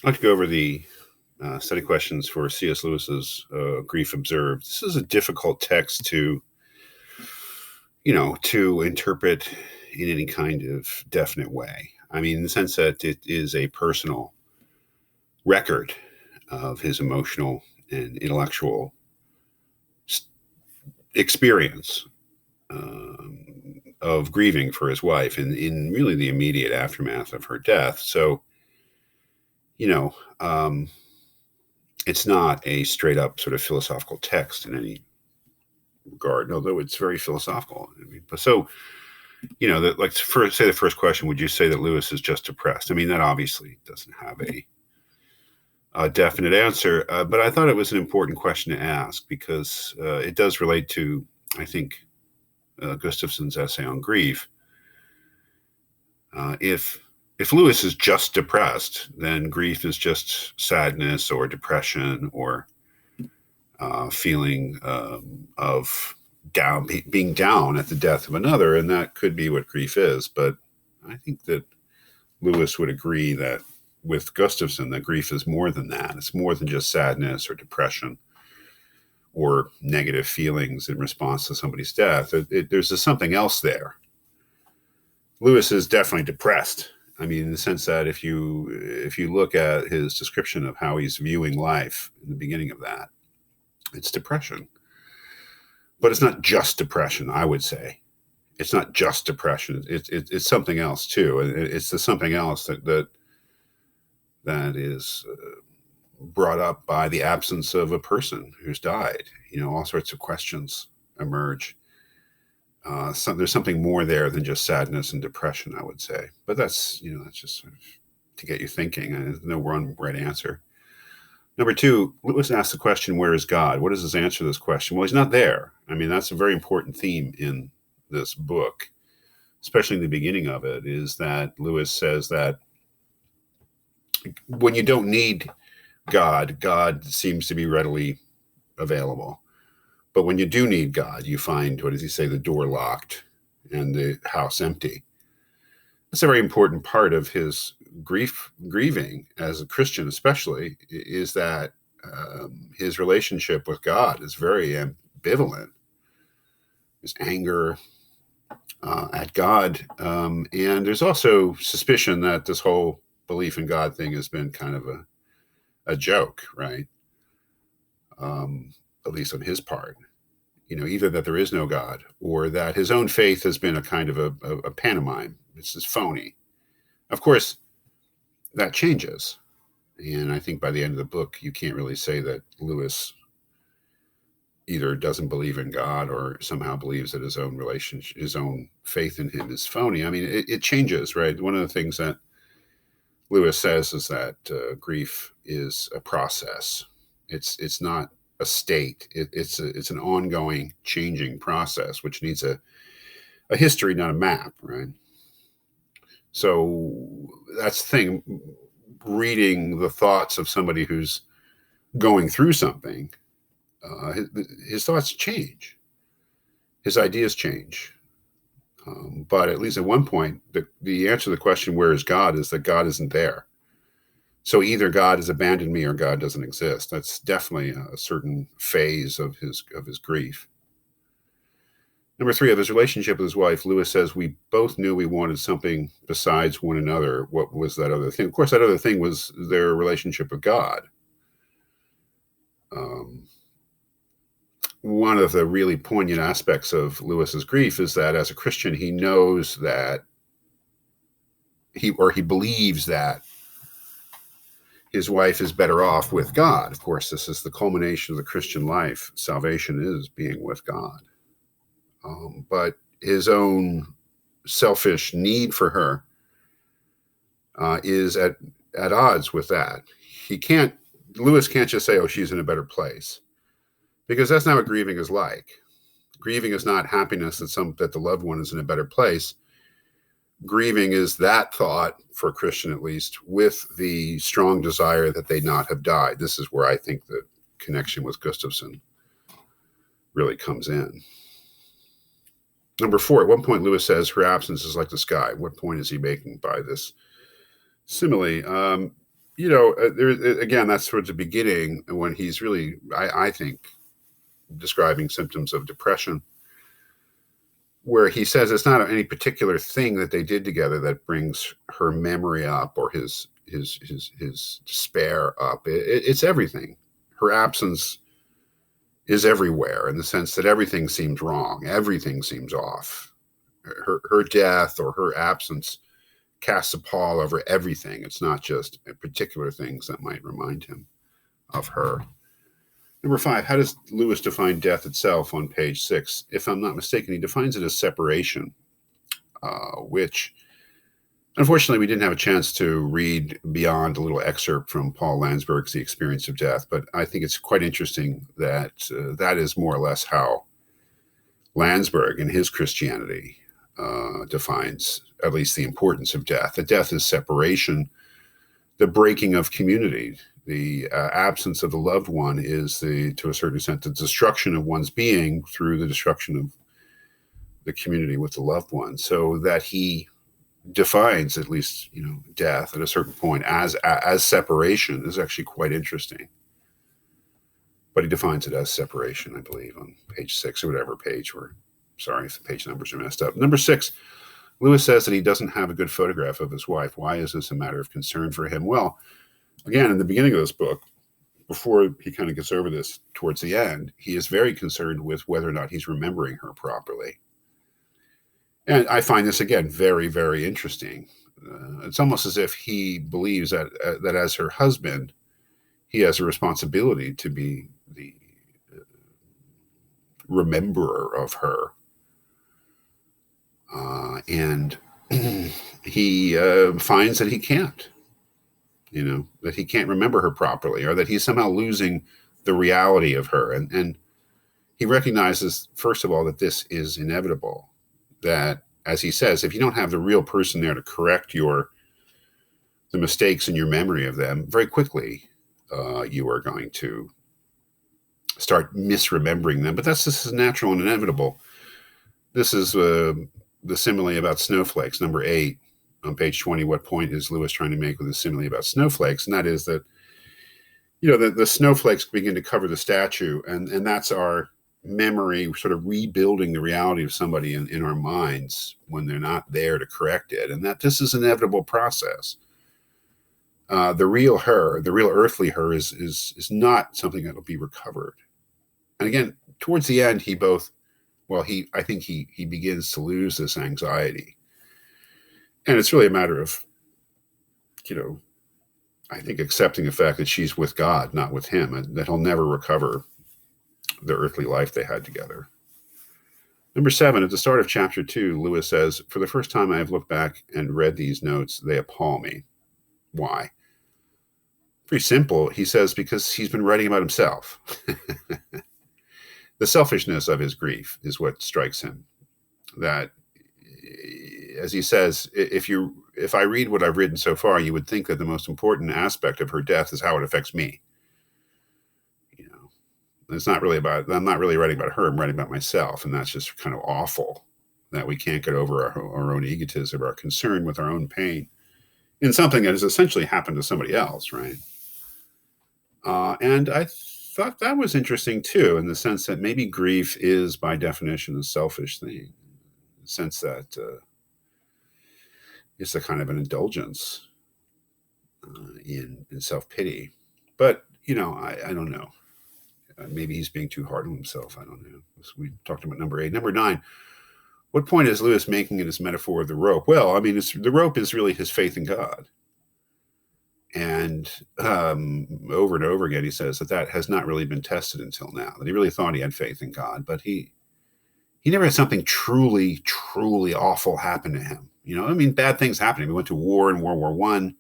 I'd like to go over the study questions for C.S. Lewis's Grief Observed. This is a difficult text to interpret in any kind of definite way. I mean, in the sense that it is a personal record of his emotional and intellectual experience of grieving for his wife in really the immediate aftermath of her death. So, it's not a straight up sort of philosophical text in any regard, although it's very philosophical. I mean, say the first question, would you say that Lewis is just depressed? I mean, that obviously doesn't have a definite answer, but I thought it was an important question to ask because it does relate to, I think, Gustafson's essay on grief. If Lewis is just depressed, then grief is just sadness or depression or feeling of being down at the death of another, and that could be what grief is. But I think that Lewis would agree that with Gustafson, that grief is more than that. It's more than just sadness or depression or negative feelings in response to somebody's death. There's something else there. Lewis is definitely depressed. I mean, in the sense that if you look at his description of how he's viewing life in the beginning of that, it's depression. But it's not just depression, I would say. It's not just depression. It's something else too. It's the something else that is brought up by the absence of a person who's died. All sorts of questions emerge. There's something more there than just sadness and depression, I would say. But that's just sort of to get you thinking. There's no one right answer. Number two, Lewis asked the question, where is God? What is his answer to this question? Well, he's not there. I mean, that's a very important theme in this book, especially in the beginning of it, is that Lewis says that when you don't need God, God seems to be readily available. But when you do need God, you find, what does he say, the door locked and the house empty. That's a very important part of his grieving as a Christian, especially, is that his relationship with God is very ambivalent. His anger at God. And there's also suspicion that this whole belief in God thing has been kind of a joke, right? At least on his part. Either that there is no God or that his own faith has been a kind of a pantomime. It's just phony. Of course, that changes. And I think by the end of the book, you can't really say that Lewis either doesn't believe in God or somehow believes that his own relationship, his own faith in him is phony. I mean, it changes, right? One of the things that Lewis says is that grief is a process. It's not a state. It's an ongoing, changing process, which needs a history, not a map, right? So that's the thing. Reading the thoughts of somebody who's going through something, his thoughts change, his ideas change. But at least at one point, the answer to the question, where is God, is that God isn't there. So either God has abandoned me or God doesn't exist. That's definitely a certain phase of his grief. Number three, of his relationship with his wife, Lewis says, we both knew we wanted something besides one another. What was that other thing? Of course, that other thing was their relationship with God. One of the really poignant aspects of Lewis's grief is that as a Christian, he knows that he believes that his wife is better off with God. Of course, this is the culmination of the Christian life. Salvation is being with God. But his own selfish need for her is at odds with that. Lewis can't just say, oh, she's in a better place, because that's not what grieving is like. Grieving is not happiness that the loved one is in a better place. Grieving is that thought, for a Christian at least, with the strong desire that they not have died. This is where I think the connection with Gustafson really comes in. Number four, at one point Lewis says her absence is like the sky. What point is he making by this simile? again, that's towards the beginning when he's really, I think, describing symptoms of depression, where he says it's not any particular thing that they did together that brings her memory up or his despair up. It's everything. Her absence is everywhere in the sense that everything seems wrong, everything seems off. Her death or her absence casts a pall over everything. It's not just particular things that might remind him of her. Number 5, how does Lewis define death itself on page 6? If I'm not mistaken, he defines it as separation, which unfortunately we didn't have a chance to read beyond a little excerpt from Paul Landsberg's The Experience of Death, but I think it's quite interesting that that is more or less how Landsberg in his Christianity defines at least the importance of death. That death is separation, the breaking of community. The absence of the loved one is, to a certain extent, the destruction of one's being through the destruction of the community with the loved one. So that he defines, at least, death at a certain point as separation is actually quite interesting. But he defines it as separation, I believe, on page 6 or whatever page. Sorry if the page numbers are messed up. Number 6, Lewis says that he doesn't have a good photograph of his wife. Why is this a matter of concern for him? Well, again, in the beginning of this book, before he kind of gets over this towards the end, he is very concerned with whether or not he's remembering her properly. And I find this, again, very, very interesting. It's almost as if he believes that as her husband, he has a responsibility to be the rememberer of her. And he finds that he can't, that he can't remember her properly, or that he's somehow losing the reality of her. And he recognizes, first of all, that this is inevitable, that, as he says, if you don't have the real person there to correct the mistakes in your memory of them, very quickly you are going to start misremembering them. But this is natural and inevitable. This is the simile about snowflakes, number 8 on page 20. What point is Lewis trying to make with the simile about snowflakes? And that is that, the snowflakes begin to cover the statue, and that's our memory sort of rebuilding the reality of somebody in our minds when they're not there to correct it, and that this is an inevitable process. The real her, the real earthly her, is not something that will be recovered. And again, towards the end, I think he begins to lose this anxiety. And it's really a matter of, I think accepting the fact that she's with God, not with him, and that he'll never recover the earthly life they had together. Number 7, at the start of chapter 2, Lewis says, "For the first time I have looked back and read these notes, they appall me." Why? Pretty simple. He says, because he's been writing about himself. The selfishness of his grief is what strikes him. That, as he says, if I read what I've written so far, you would think that the most important aspect of her death is how it affects me. It's not really I'm not really writing about her, I'm writing about myself. And that's just kind of awful that we can't get over our own egotism, our concern with our own pain in something that has essentially happened to somebody else, right? And I thought that was interesting too, in the sense that maybe grief is by definition a selfish thing, in the sense that it's a kind of an indulgence in self-pity. But, I don't know. Maybe he's being too hard on himself. I don't know. We talked about number 8. Number 9, what point is Lewis making in his metaphor of the rope? Well, I mean, the rope is really his faith in God. And over and over again, he says that has not really been tested until now, that he really thought he had faith in God, but he never had something truly, truly awful happen to him. Bad things happened. He went to war in World War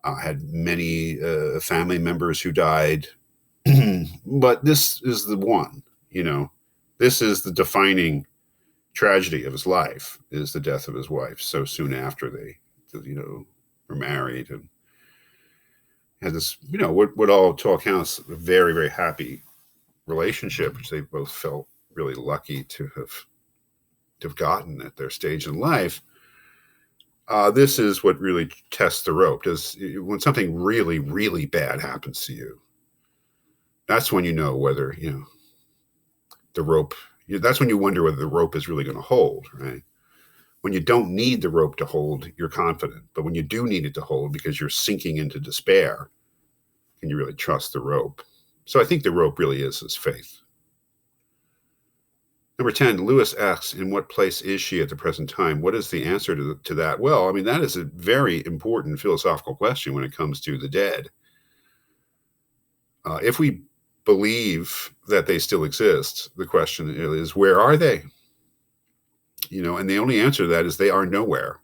I, had many family members who died. But this is the one, this is the defining tragedy of his life, is the death of his wife so soon after they, were married and had this, what all to all accounts, a very, very happy relationship, which they both felt really lucky to have gotten at their stage in life. This is what really tests the rope. When something really, really bad happens to you, that's when you know whether, the rope, that's when you wonder whether the rope is really going to hold, right? When you don't need the rope to hold, you're confident. But when you do need it to hold because you're sinking into despair, can you really trust the rope? So I think the rope really is his faith. Number 10, Lewis asks, in what place is she at the present time? What is the answer to that? Well, I mean, that is a very important philosophical question when it comes to the dead. If we believe that they still exist, the question is, where are they? And the only answer to that is they are nowhere.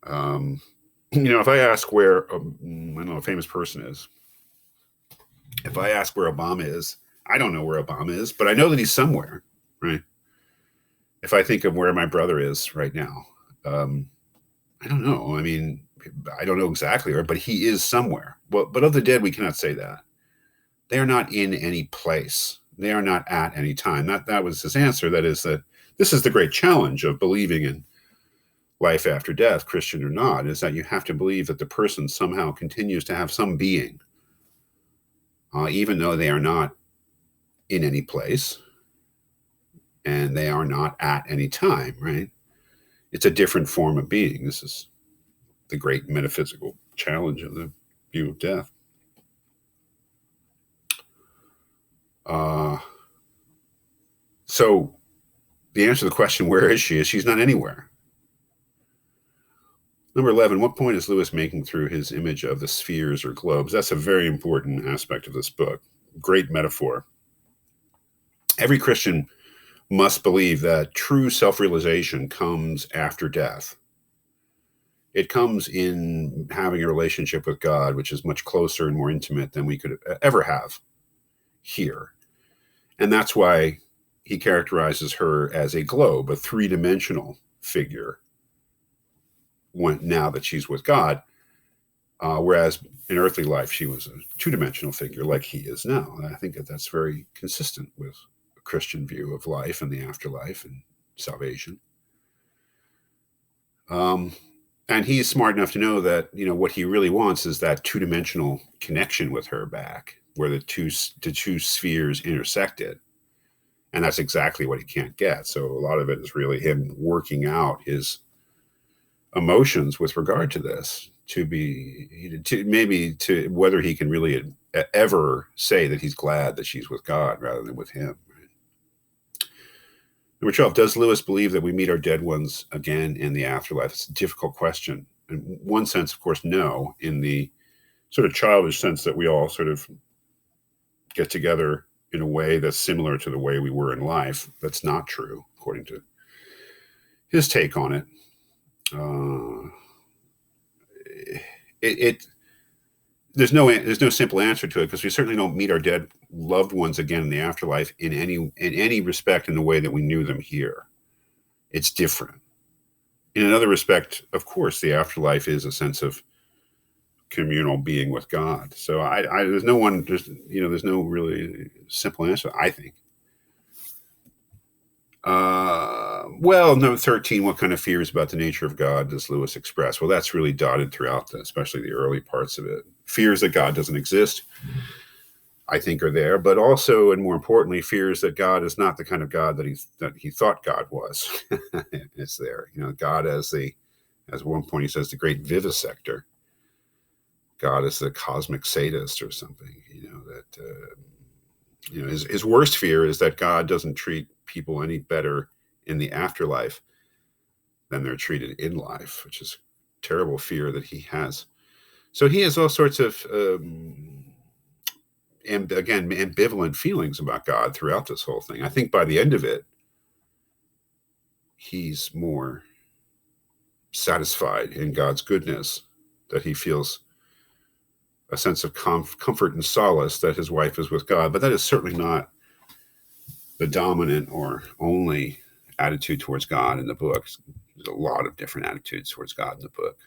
If I ask where, I don't know, a famous person is, if I ask where Obama is, I don't know where Obama is, but I know that he's somewhere, right? If I think of where my brother is right now, I don't know. I mean, I don't know exactly where, but he is somewhere. But of the dead, we cannot say that. They are not in any place. They are not at any time. That was his answer. That is that this is the great challenge of believing in life after death, Christian or not, is that you have to believe that the person somehow continues to have some being, even though they are not in any place and they are not at any time, right? It's a different form of being. This is the great metaphysical challenge of the view of death. So the answer to the question, where is she, is she's not anywhere. Number 11, what point is Lewis making through his image of the spheres or globes? That's a very important aspect of this book. Great metaphor. Every Christian must believe that true self-realization comes after death. It comes in having a relationship with God, which is much closer and more intimate than we could ever have here. And that's why he characterizes her as a globe, a three-dimensional figure, now that she's with God, whereas in earthly life, she was a two-dimensional figure like he is now. And I think that's very consistent with a Christian view of life and the afterlife and salvation. And he's smart enough to know that, what he really wants is that two-dimensional connection with her back, where the two spheres intersected. And that's exactly what he can't get. So a lot of it is really him working out his emotions with regard to this, to whether he can really ever say that he's glad that she's with God rather than with him. Number 12, does Lewis believe that we meet our dead ones again in the afterlife? It's a difficult question. In one sense, of course, no, in the sort of childish sense that we all sort of get together in a way that's similar to the way we were in life. That's not true, according to his take on it. There's no simple answer to it, because we certainly don't meet our dead loved ones again in the afterlife in any respect in the way that we knew them here. It's different. In another respect, of course, the afterlife is a sense of communal being with God. So there's no really simple answer, I think. Well, number 13, what kind of fears about the nature of God does Lewis express? Well, that's really dotted throughout, especially the early parts of it. Fears that God doesn't exist, I think, are there, but also, and more importantly, fears that God is not the kind of God that he thought God was. It's there. God as one point he says, the great vivisector. God is the cosmic sadist or something. His worst fear is that God doesn't treat people any better in the afterlife than they're treated in life, which is a terrible fear that he has. So he has all sorts of, ambivalent feelings about God throughout this whole thing. I think by the end of it, he's more satisfied in God's goodness, that he feels a sense of comfort and solace that his wife is with God. But that is certainly not the dominant or only attitude towards God in the book. There's a lot of different attitudes towards God in the book.